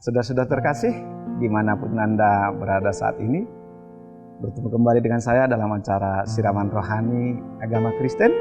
Saudara-saudara terkasih, dimanapun Anda berada saat ini, bertemu kembali dengan saya dalam acara Siraman Rohani Agama Kristen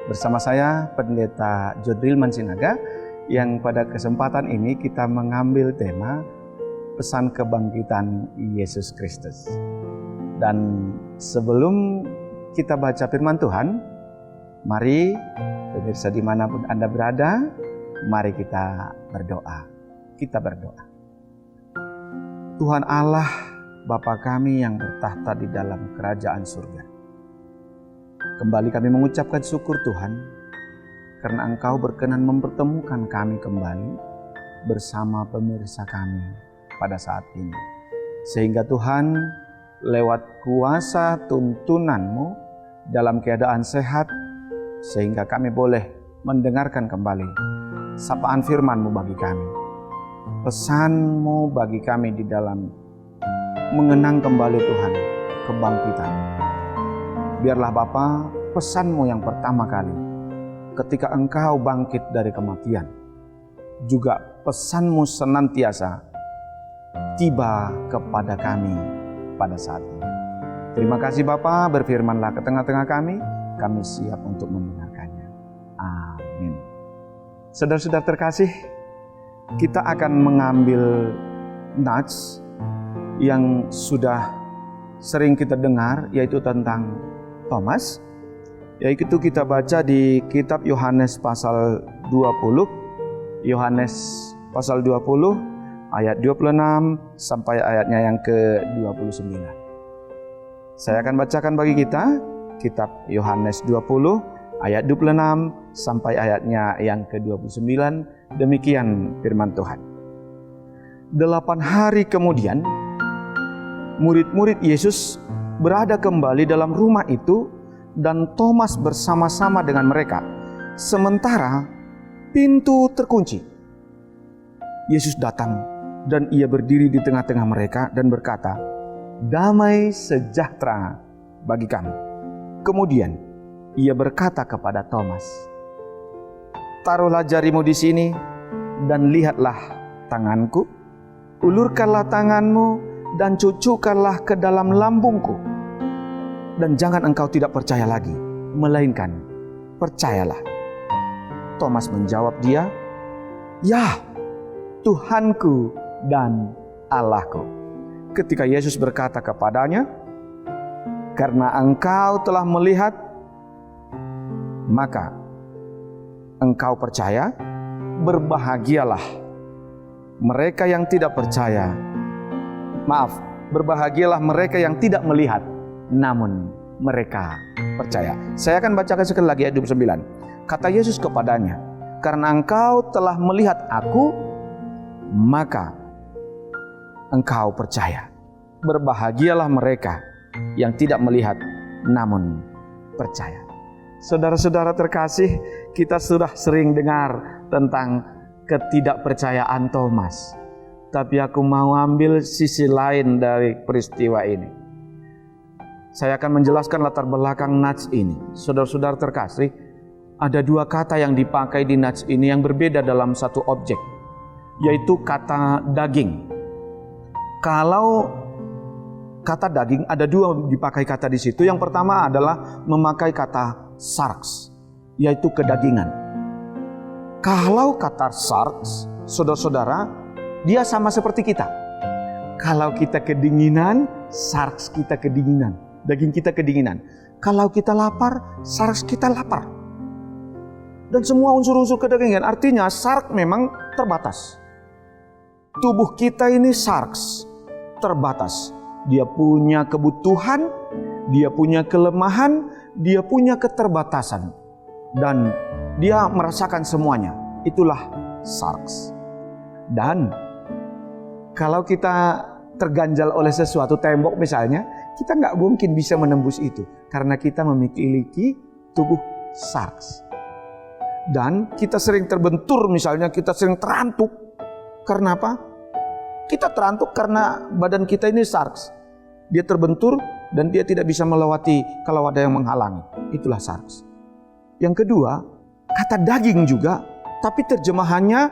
bersama saya, Pendeta Jodril Mansinaga, yang pada kesempatan ini kita mengambil tema pesan kebangkitan Yesus Kristus. Dan sebelum kita baca firman Tuhan, mari pemirsa dimanapun Anda berada, mari kita berdoa. Kita berdoa. Tuhan Allah, Bapa kami yang bertahta di dalam kerajaan surga. Kembali kami mengucapkan syukur Tuhan, karena Engkau berkenan mempertemukan kami kembali bersama pemirsa kami pada saat ini. Sehingga Tuhan, lewat kuasa tuntunan-Mu dalam keadaan sehat, sehingga kami boleh mendengarkan kembali sapaan firman-Mu bagi kami. Pesan-Mu bagi kami di dalam mengenang kembali Tuhan kebangkitan. Biarlah Bapa, pesan-Mu yang pertama kali ketika Engkau bangkit dari kematian, juga pesan-Mu senantiasa tiba kepada kami pada saat ini. Terima kasih Bapa, berfirmanlah ke tengah-tengah kami siap untuk mendengarkannya. Amin. Saudara-saudara terkasih, kita akan mengambil nats yang sudah sering kita dengar, yaitu tentang Thomas. Yaitu kita baca di kitab Yohanes pasal 20, Yohanes pasal 20 ayat 26 sampai ayatnya yang ke-29. Saya akan bacakan bagi kita kitab Yohanes 20 ayat 26 sampai ayatnya yang ke-29. Demikian firman Tuhan. 8 hari kemudian, murid-murid Yesus berada kembali dalam rumah itu dan Thomas bersama-sama dengan mereka. Sementara pintu terkunci. Yesus datang dan ia berdiri di tengah-tengah mereka dan berkata, "Damai sejahtera bagi kamu." Kemudian ia berkata kepada Thomas, "Taruhlah jarimu di sini dan lihatlah tanganku. Ulurkanlah tanganmu dan cucukkanlah ke dalam lambungku. Dan jangan engkau tidak percaya lagi, melainkan percayalah." Thomas menjawab dia, "Ya, Tuhanku dan Allahku." Ketika Yesus berkata kepadanya, "Karena engkau telah melihat, maka engkau percaya, berbahagialah mereka yang tidak percaya. Berbahagialah mereka yang tidak melihat, namun mereka percaya." Saya akan bacakan sekali lagi ayat 29. Kata Yesus kepadanya, "Karena engkau telah melihat aku, maka engkau percaya. Berbahagialah mereka yang tidak melihat, namun percaya." Saudara-saudara terkasih, kita sudah sering dengar tentang ketidakpercayaan Thomas. Tapi aku mau ambil sisi lain dari peristiwa ini. Saya akan menjelaskan latar belakang nats ini. Saudara-saudara terkasih, ada 2 kata yang dipakai di nats ini yang berbeda dalam satu objek, yaitu kata daging. Kalau kata daging, ada 2 dipakai kata di situ. Yang pertama adalah memakai kata sarx, yaitu kedagingan. Kalau kata sarx, saudara-saudara, dia sama seperti kita. Kalau kita kedinginan, sarx kita kedinginan, daging kita kedinginan. Kalau kita lapar, sarx kita lapar. Dan semua unsur-unsur kedagingan, artinya sarx memang terbatas. Tubuh kita ini sarx, terbatas. Dia punya kebutuhan, dia punya kelemahan, dia punya keterbatasan. Dan dia merasakan semuanya. Itulah sarx. Dan kalau kita terganjal oleh sesuatu, tembok misalnya, kita nggak mungkin bisa menembus itu. Karena kita memiliki tubuh sarx. Dan kita sering terbentur, misalnya kita sering terantuk. Karena apa? Kita terantuk karena badan kita ini sarx. Dia terbentur dan dia tidak bisa melewati kalau ada yang menghalangi. Itulah sarx. Yang kedua, kata daging juga, tapi terjemahannya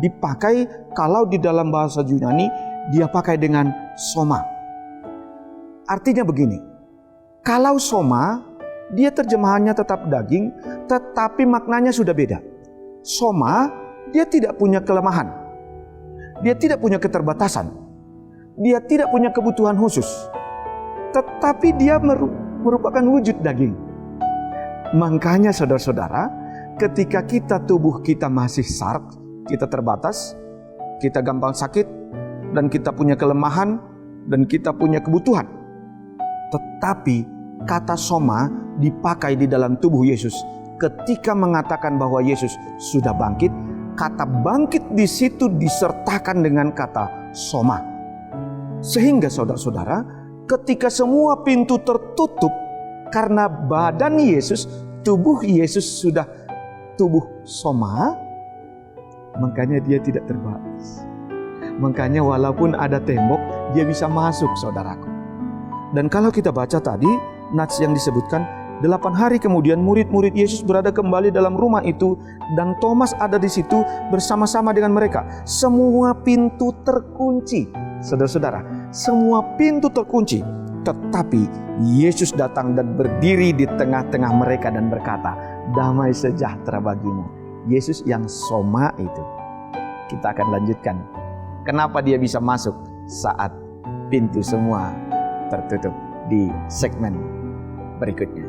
dipakai, kalau di dalam bahasa Yunani dia pakai dengan soma. Artinya begini, kalau soma dia terjemahannya tetap daging, tetapi maknanya sudah beda. Soma dia tidak punya kelemahan, dia tidak punya keterbatasan, dia tidak punya kebutuhan khusus, tetapi dia merupakan wujud daging. Makanya saudara-saudara, ketika tubuh kita masih sark, kita terbatas, kita gampang sakit, dan kita punya kelemahan, dan kita punya kebutuhan. Tetapi kata soma dipakai di dalam tubuh Yesus ketika mengatakan bahwa Yesus sudah bangkit. Kata bangkit di situ disertakan dengan kata soma. Sehingga saudara-saudara, ketika semua pintu tertutup karena badan Yesus, tubuh Yesus sudah tubuh soma, makanya dia tidak terbatas. Makanya walaupun ada tembok, dia bisa masuk, saudaraku. Dan kalau kita baca tadi, nats yang disebutkan, 8 hari kemudian murid-murid Yesus berada kembali dalam rumah itu, dan Thomas ada di situ bersama-sama dengan mereka. Semua pintu terkunci. Saudara-saudara, semua pintu terkunci. Tetapi Yesus datang dan berdiri di tengah-tengah mereka dan berkata, damai sejahtera bagimu. Yesus yang soma itu. Kita akan lanjutkan. Kenapa dia bisa masuk saat pintu semua tertutup di segmen berikutnya.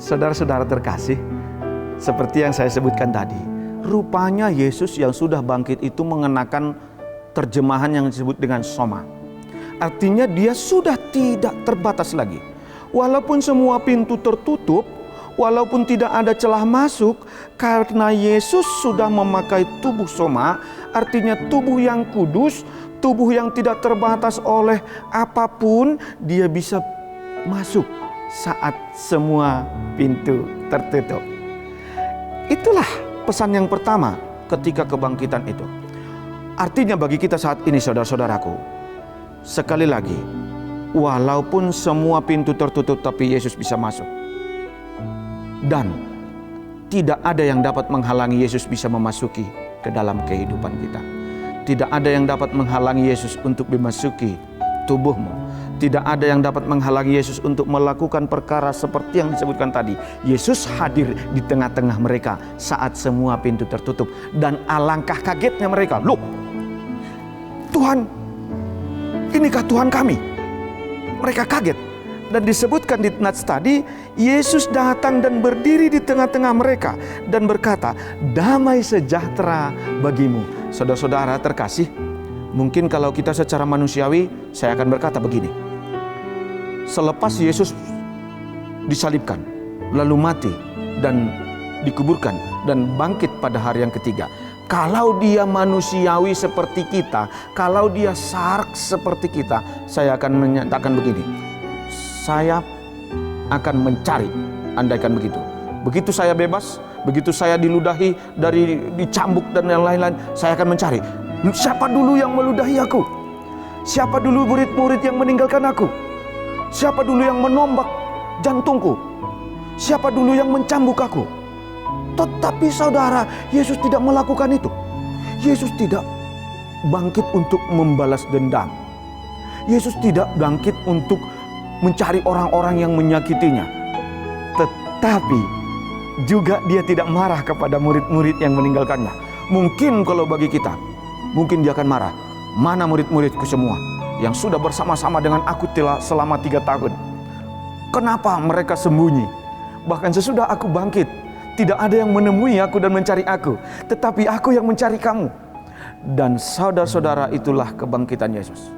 Saudara-saudara terkasih, seperti yang saya sebutkan tadi, rupanya Yesus yang sudah bangkit itu mengenakan terjemahan yang disebut dengan soma. Artinya dia sudah tidak terbatas lagi. Walaupun semua pintu tertutup, walaupun tidak ada celah masuk, karena Yesus sudah memakai tubuh soma, artinya tubuh yang kudus, tubuh yang tidak terbatas oleh apapun, dia bisa masuk saat semua pintu tertutup. Itulah pesan yang pertama ketika kebangkitan itu. Artinya bagi kita saat ini, saudara-saudaraku, sekali lagi, walaupun semua pintu tertutup, tapi Yesus bisa masuk. Dan tidak ada yang dapat menghalangi Yesus bisa memasuki ke dalam kehidupan kita. Tidak ada yang dapat menghalangi Yesus untuk memasuki tubuhmu. Tidak ada yang dapat menghalangi Yesus untuk melakukan perkara seperti yang disebutkan tadi. Yesus hadir di tengah-tengah mereka saat semua pintu tertutup. Dan alangkah kagetnya mereka. Loh, Tuhan, inikah Tuhan kami? Mereka kaget. Dan disebutkan di nats tadi, Yesus datang dan berdiri di tengah-tengah mereka dan berkata, damai sejahtera bagimu. Saudara-saudara terkasih, mungkin kalau kita secara manusiawi, saya akan berkata begini. Selepas Yesus disalibkan, lalu mati dan dikuburkan dan bangkit pada hari yang ketiga. Kalau dia manusiawi seperti kita, kalau dia sark seperti kita, saya akan menyatakan begini. Saya akan mencari, andaikan begitu. Begitu saya bebas, begitu saya diludahi, dari dicambuk dan yang lain-lain, saya akan mencari. Siapa dulu yang meludahi aku? Siapa dulu murid-murid yang meninggalkan aku? Siapa dulu yang menombak jantungku? Siapa dulu yang mencambuk aku? Tetapi saudara, Yesus tidak melakukan itu. Yesus tidak bangkit untuk membalas dendam. Yesus tidak bangkit untuk mencari orang-orang yang menyakitinya. Tetapi juga dia tidak marah kepada murid-murid yang meninggalkannya. Mungkin kalau bagi kita, mungkin dia akan marah. Mana murid-muridku semua yang sudah bersama-sama dengan aku selama 3 tahun? Kenapa mereka sembunyi? Bahkan sesudah aku bangkit, tidak ada yang menemui aku dan mencari aku, tetapi aku yang mencari kamu. Dan saudara-saudara, itulah kebangkitan Yesus.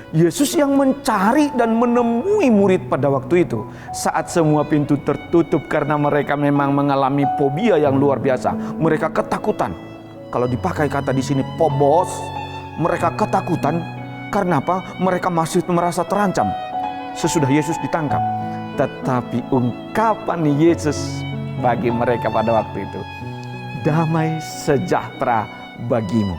Yesus yang mencari dan menemui murid pada waktu itu saat semua pintu tertutup karena mereka memang mengalami fobia yang luar biasa. Mereka ketakutan. Kalau dipakai kata di sini phobos, mereka ketakutan karena apa? Mereka masih merasa terancam sesudah Yesus ditangkap. Tetapi ungkapan Yesus bagi mereka pada waktu itu, damai sejahtera bagimu.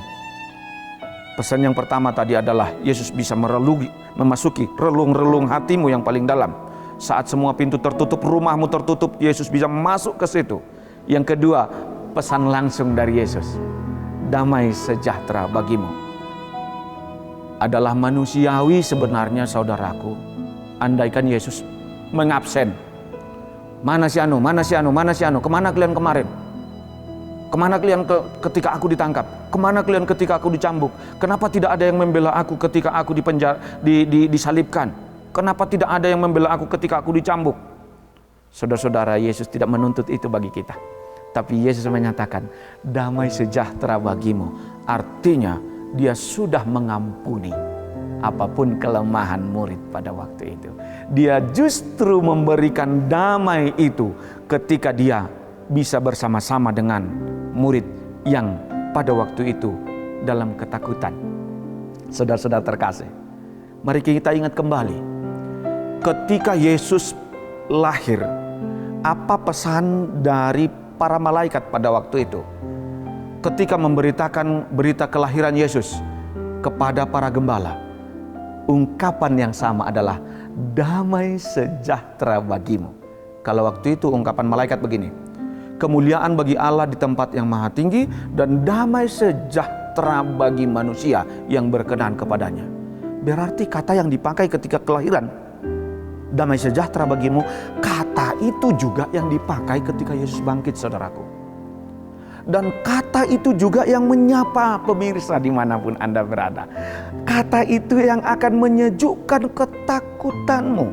Pesan yang pertama tadi adalah Yesus bisa memasuki relung-relung hatimu yang paling dalam. Saat semua pintu tertutup, rumahmu tertutup, Yesus bisa masuk ke situ. Yang kedua, pesan langsung dari Yesus, damai sejahtera bagimu. Adalah manusiawi sebenarnya saudaraku, andaikan Yesus mengabsen. Mana si anu, mana si anu, mana si anu, kemana kalian kemarin? Kemana kalian ketika aku ditangkap? Kemana kalian ketika aku dicambuk? Kenapa tidak ada yang membela aku ketika aku disalibkan? Kenapa tidak ada yang membela aku ketika aku dicambuk? Saudara-saudara, Yesus tidak menuntut itu bagi kita. Tapi Yesus menyatakan, damai sejahtera bagimu. Artinya, dia sudah mengampuni apapun kelemahan murid pada waktu itu. Dia justru memberikan damai itu ketika dia bisa bersama-sama dengan murid yang pada waktu itu dalam ketakutan. Saudara-saudara terkasih, mari kita ingat kembali, ketika Yesus lahir, apa pesan dari para malaikat pada waktu itu? Ketika memberitakan berita kelahiran Yesus kepada para gembala, ungkapan yang sama adalah damai sejahtera bagimu. Kalau waktu itu ungkapan malaikat begini, kemuliaan bagi Allah di tempat yang maha tinggi dan damai sejahtera bagi manusia yang berkenan kepadanya. Berarti kata yang dipakai ketika kelahiran, damai sejahtera bagimu, kata itu juga yang dipakai ketika Yesus bangkit, saudaraku. Dan kata itu juga yang menyapa pemirsa dimanapun Anda berada. Kata itu yang akan menyejukkan ketakutanmu.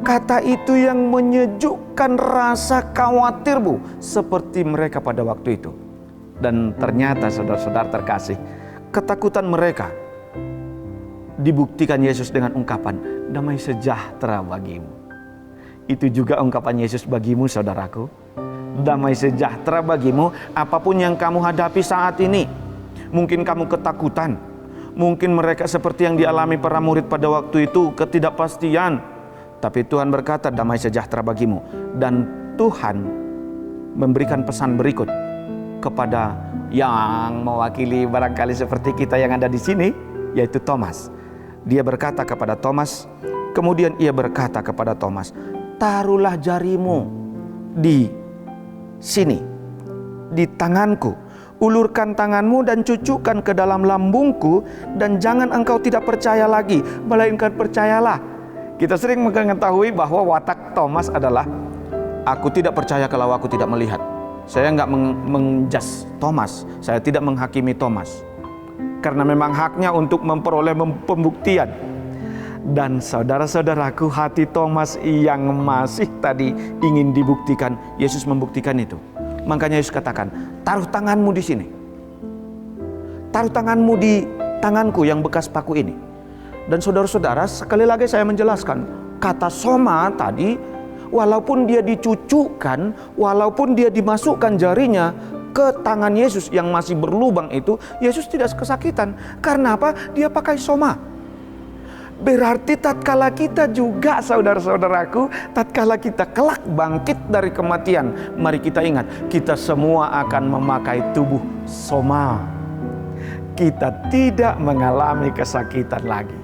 Kata itu yang menyejukkan rasa khawatirmu seperti mereka pada waktu itu. Dan ternyata saudara-saudara terkasih, ketakutan mereka dibuktikan Yesus dengan ungkapan damai sejahtera bagimu. Itu juga ungkapan Yesus bagimu, saudaraku. Damai sejahtera bagimu apapun yang kamu hadapi saat ini. Mungkin kamu ketakutan, mungkin mereka seperti yang dialami para murid pada waktu itu, ketidakpastian. Tapi Tuhan berkata damai sejahtera bagimu. Dan Tuhan memberikan pesan berikut kepada yang mewakili barangkali seperti kita yang ada di sini, yaitu Thomas. Dia berkata kepada Thomas, kemudian ia berkata kepada Thomas, taruhlah jarimu di sini, di tanganku, ulurkan tanganmu dan cucukkan ke dalam lambungku, dan jangan engkau tidak percaya lagi, melainkan percayalah. Kita sering mengetahui bahwa watak Thomas adalah, aku tidak percaya kalau aku tidak melihat. Saya nggak menjas Thomas, saya tidak menghakimi Thomas, karena memang haknya untuk memperoleh pembuktian. Dan saudara-saudaraku, hati Thomas yang masih tadi ingin dibuktikan, Yesus membuktikan itu. Makanya Yesus katakan, taruh tanganmu di sini, taruh tanganmu di tanganku yang bekas paku ini. Dan saudara-saudara, sekali lagi saya menjelaskan, kata soma tadi, walaupun dia dicucukkan, walaupun dia dimasukkan jarinya ke tangan Yesus yang masih berlubang itu, Yesus tidak kesakitan. Karena apa? Dia pakai soma. Berarti tatkala kita juga, saudara-saudaraku, tatkala kita kelak bangkit dari kematian, mari kita ingat, kita semua akan memakai tubuh soma. Kita tidak mengalami kesakitan lagi.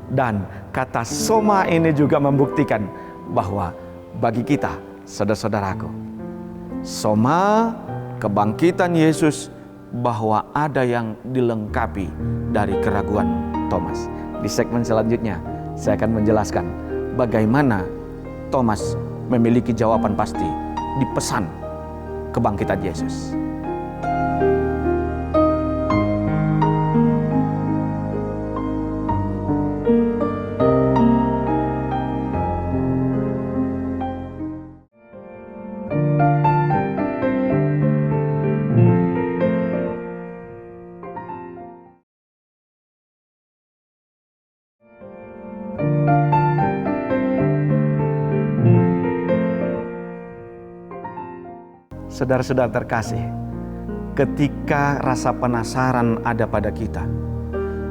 Dan kata soma ini juga membuktikan bahwa bagi kita, saudara-saudaraku, soma kebangkitan Yesus, bahwa ada yang dilengkapi dari keraguan Thomas. Di segmen selanjutnya saya akan menjelaskan bagaimana Thomas memiliki jawaban pasti di pesan kebangkitan Yesus. Saudara-saudara terkasih, ketika rasa penasaran ada pada kita,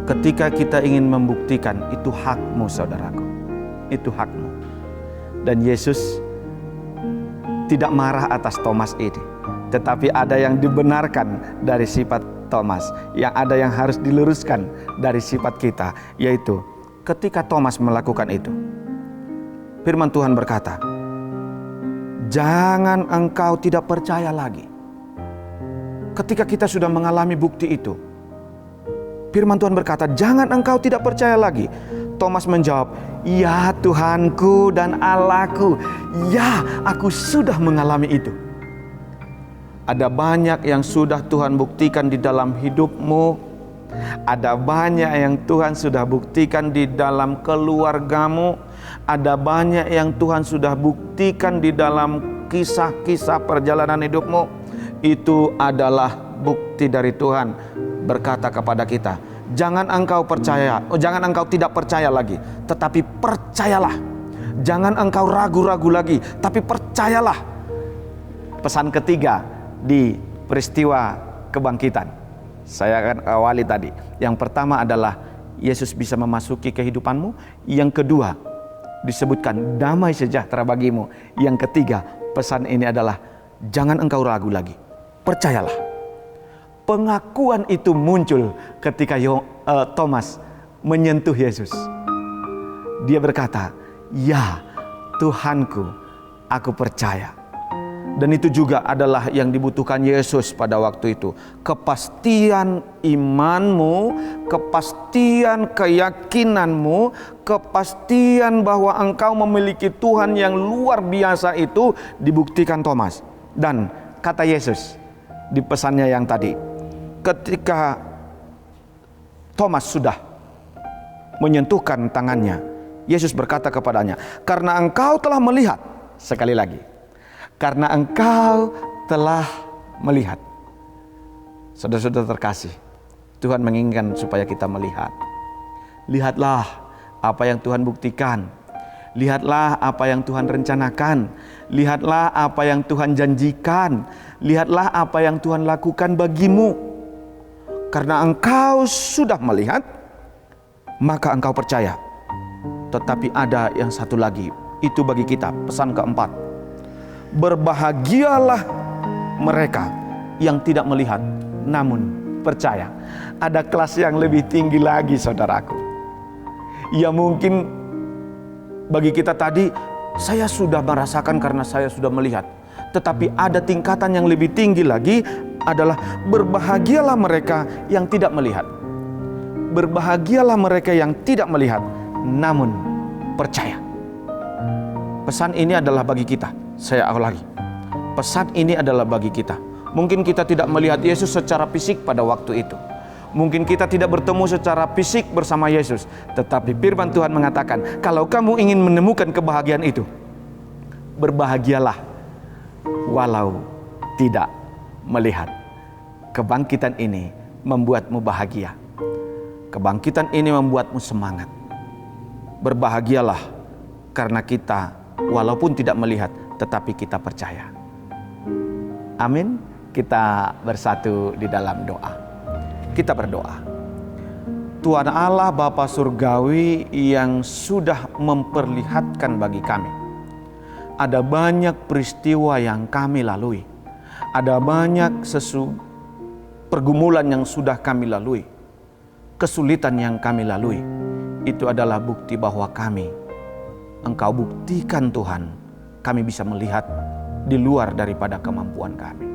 ketika kita ingin membuktikan, itu hakmu saudaraku, itu hakmu. Dan Yesus tidak marah atas Thomas ini, tetapi ada yang dibenarkan dari sifat Thomas, yang ada yang harus diluruskan dari sifat kita, yaitu ketika Thomas melakukan itu, firman Tuhan berkata, jangan engkau tidak percaya lagi. Ketika kita sudah mengalami bukti itu, firman Tuhan berkata, jangan engkau tidak percaya lagi. Thomas menjawab, ya Tuhanku dan Allahku, ya aku sudah mengalami itu. Ada banyak yang sudah Tuhan buktikan di dalam hidupmu. Ada banyak yang Tuhan sudah buktikan di dalam keluargamu. Ada banyak yang Tuhan sudah buktikan di dalam kisah-kisah perjalanan hidupmu. Itu adalah bukti dari Tuhan berkata kepada kita, jangan engkau percaya, jangan engkau tidak percaya lagi, tetapi percayalah. Jangan engkau ragu-ragu lagi, tapi percayalah. Pesan ketiga di peristiwa kebangkitan, saya akan awali tadi. Yang pertama adalah Yesus bisa memasuki kehidupanmu. Yang kedua disebutkan damai sejahtera bagimu. Yang ketiga, pesan ini adalah jangan engkau ragu lagi, percayalah. Pengakuan itu muncul ketika Thomas menyentuh Yesus. Dia berkata, ya Tuhanku, aku percaya. Dan itu juga adalah yang dibutuhkan Yesus pada waktu itu. Kepastian imanmu, kepastian keyakinanmu, kepastian bahwa engkau memiliki Tuhan yang luar biasa itu dibuktikan Thomas. Dan kata Yesus di pesannya yang tadi, ketika Thomas sudah menyentuhkan tangannya, Yesus berkata kepadanya, karena engkau telah melihat, sekali lagi, karena engkau telah melihat. Saudara-saudara terkasih, Tuhan menginginkan supaya kita melihat. Lihatlah apa yang Tuhan buktikan. Lihatlah apa yang Tuhan rencanakan. Lihatlah apa yang Tuhan janjikan. Lihatlah apa yang Tuhan lakukan bagimu. Karena engkau sudah melihat, maka engkau percaya. Tetapi ada yang satu lagi, itu bagi kita, pesan keempat. Berbahagialah mereka yang tidak melihat, namun percaya. Ada kelas yang lebih tinggi lagi saudaraku. Ya mungkin bagi kita tadi, saya sudah merasakan karena saya sudah melihat. Tetapi ada tingkatan yang lebih tinggi lagi, adalah berbahagialah mereka yang tidak melihat. Berbahagialah mereka yang tidak melihat, namun percaya. Pesan ini adalah bagi kita. Saya ulangi, pesan ini adalah bagi kita. Mungkin kita tidak melihat Yesus secara fisik pada waktu itu. Mungkin kita tidak bertemu secara fisik bersama Yesus. Tetapi firman Tuhan mengatakan, kalau kamu ingin menemukan kebahagiaan itu, berbahagialah walau tidak melihat. Kebangkitan ini membuatmu bahagia. Kebangkitan ini membuatmu semangat. Berbahagialah karena kita walaupun tidak melihat, tetapi kita percaya. Amin. Kita bersatu di dalam doa. Kita berdoa. Tuhan Allah Bapa Surgawi yang sudah memperlihatkan bagi kami, ada banyak peristiwa yang kami lalui. Ada banyak pergumulan yang sudah kami lalui. Kesulitan yang kami lalui. Itu adalah bukti bahwa Engkau buktikan Tuhan, kami bisa melihat di luar daripada kemampuan kami.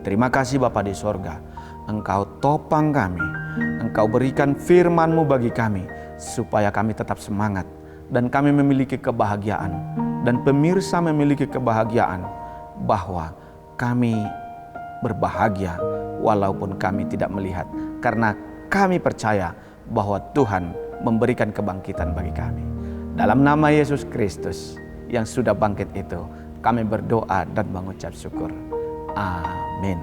Terima kasih Bapa di sorga, Engkau topang kami, Engkau berikan firman-Mu bagi kami, supaya kami tetap semangat, dan kami memiliki kebahagiaan, dan pemirsa memiliki kebahagiaan, bahwa kami berbahagia walaupun kami tidak melihat, karena kami percaya bahwa Tuhan memberikan kebangkitan bagi kami. Dalam nama Yesus Kristus yang sudah bangkit itu, kami berdoa dan mengucap syukur. Amin.